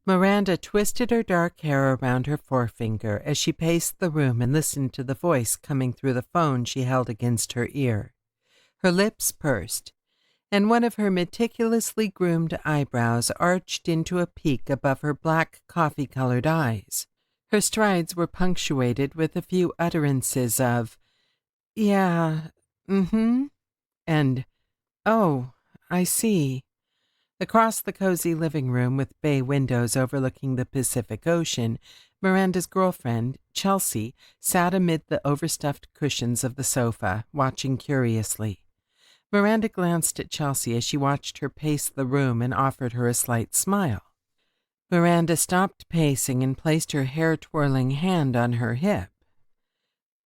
Miranda twisted her dark hair around her forefinger as she paced the room and listened to the voice coming through the phone she held against her ear. Her lips pursed, and one of her meticulously groomed eyebrows arched into a peak above her black coffee-colored eyes. Her strides were punctuated with a few utterances of, "Yeah, and, "Oh, I see." Across the cozy living room with bay windows overlooking the Pacific Ocean, Miranda's girlfriend, Chelsea, sat amid the overstuffed cushions of the sofa, watching curiously. Miranda glanced at Chelsea as she watched her pace the room and offered her a slight smile. Miranda stopped pacing and placed her hair-twirling hand on her hip.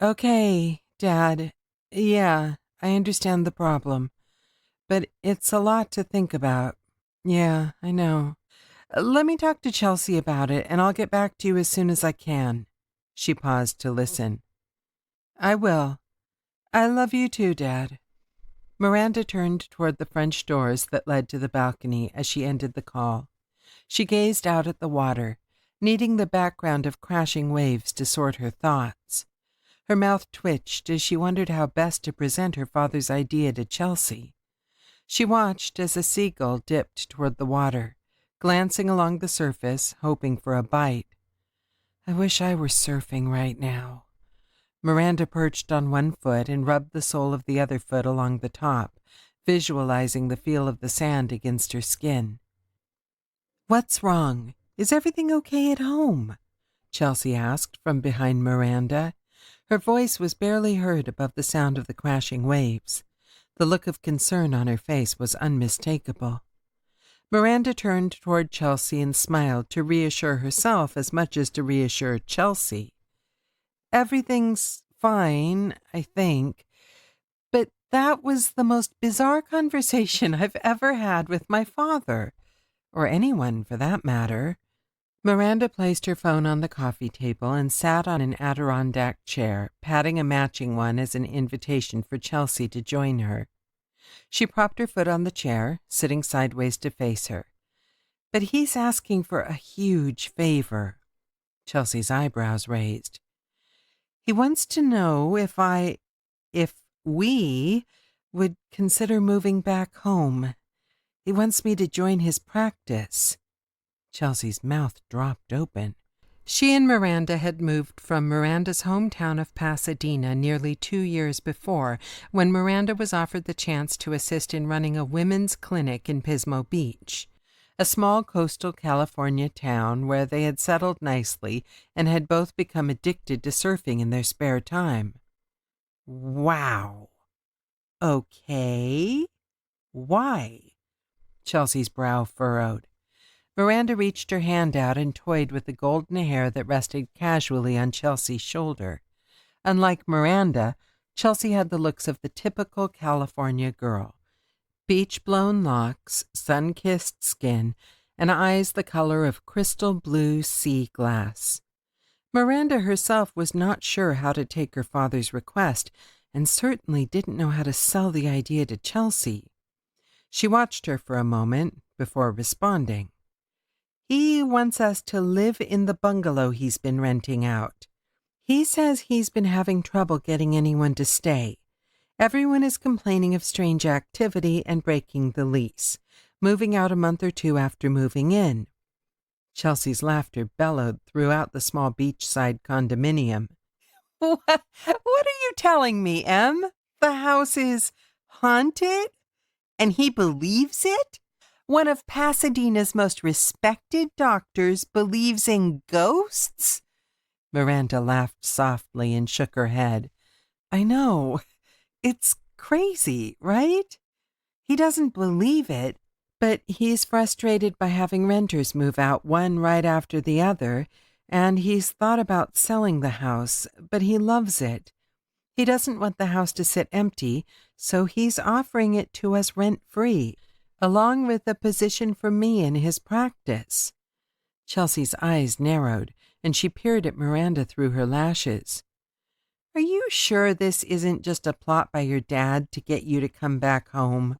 "Okay, Dad. Yeah, I understand the problem. But it's a lot to think about. Yeah, I know. Let me talk to Chelsea about it, and I'll get back to you as soon as I can." She paused to listen. "I will. I love you too, Dad." Miranda turned toward the French doors that led to the balcony as she ended the call. She gazed out at the water, needing the background of crashing waves to sort her thoughts. Her mouth twitched as she wondered how best to present her father's idea to Chelsea. She watched as a seagull dipped toward the water, glancing along the surface, hoping for a bite. "I wish I were surfing right now." Miranda perched on one foot and rubbed the sole of the other foot along the top, visualizing the feel of the sand against her skin. "What's wrong? Is everything okay at home?" Chelsea asked from behind Miranda. Her voice was barely heard above the sound of the crashing waves. The look of concern on her face was unmistakable. Miranda turned toward Chelsea and smiled to reassure herself as much as to reassure Chelsea. "Everything's fine, I think. But that was the most bizarre conversation I've ever had with my father, or anyone for that matter." Miranda placed her phone on the coffee table and sat on an Adirondack chair, patting a matching one as an invitation for Chelsea to join her. She propped her foot on the chair, sitting sideways to face her. "But he's asking for a huge favor." Chelsea's eyebrows raised. "He wants to know if we would consider moving back home. He wants me to join his practice." Chelsea's mouth dropped open. She and Miranda had moved from Miranda's hometown of Pasadena nearly 2 years before, when Miranda was offered the chance to assist in running a women's clinic in Pismo Beach, a small coastal California town where they had settled nicely and had both become addicted to surfing in their spare time. "Wow. Okay. Why?" Chelsea's brow furrowed. Miranda reached her hand out and toyed with the golden hair that rested casually on Chelsea's shoulder. Unlike Miranda, Chelsea had the looks of the typical California girl. Beach-blown locks, sun-kissed skin, and eyes the color of crystal blue sea glass. Miranda herself was not sure how to take her father's request and certainly didn't know how to sell the idea to Chelsea. She watched her for a moment before responding. "He wants us to live in the bungalow he's been renting out. He says he's been having trouble getting anyone to stay. Everyone is complaining of strange activity and breaking the lease, moving out a month or 2 after moving in." Chelsea's laughter bellowed throughout the small beachside condominium. What are you telling me, Em? The house is haunted? And he believes it? One of Pasadena's most respected doctors believes in ghosts?" Miranda laughed softly and shook her head. "I know. It's crazy, right? He doesn't believe it, but he's frustrated by having renters move out one right after the other, and he's thought about selling the house, but he loves it. He doesn't want the house to sit empty, so he's offering it to us rent-free, along with a position for me in his practice." Chelsea's eyes narrowed, and she peered at Miranda through her lashes. "Are you sure this isn't just a plot by your dad to get you to come back home?"